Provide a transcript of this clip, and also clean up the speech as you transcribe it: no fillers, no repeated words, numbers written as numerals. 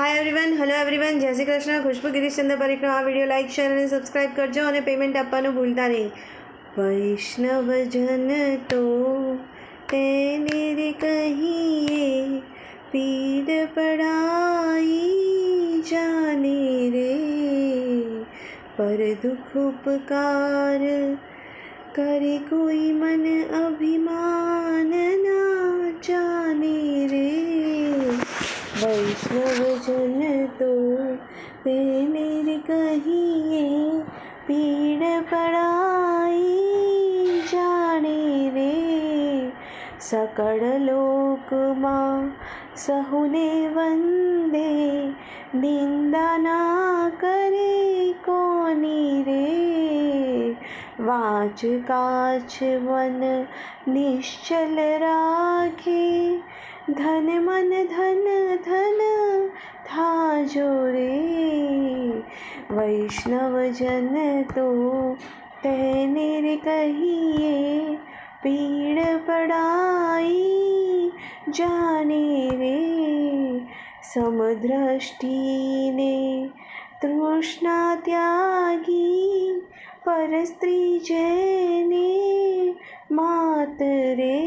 Hi everyone, hello everyone, जय श्री कृष्ण। खुशबू गिरीशचंद्र परिक्र आ video like share અને subscribe કરજો અને પેમેન્ટ આપવાનું ભૂલતા નહીં। વૈષ્ણવજન તો તેને રે કહીએ, પીડ પડાઈ જાને રે, પર દુઃખ ઉપકાર કરે કોઈ મન અભિમાન ના જાને રે। वैष्णवजन तो તેને રે કહીએ, પીડ પડાઈ જાણે રે। સકળ લોકમાં સહુને વંદે, નિંદા ના કરે કોની રે। વાચ કાચ મન નિશ્ચલ રાખે, ધન મન ધન ધન થાજો રે। વૈષ્ણવજન તો તેને રે કહીએ, પીડ પડાઈ જાને રે। સમદ્રષ્ટિને તૃષ્ણા ત્યાગી, પર સ્ત્રી જેને માત રે।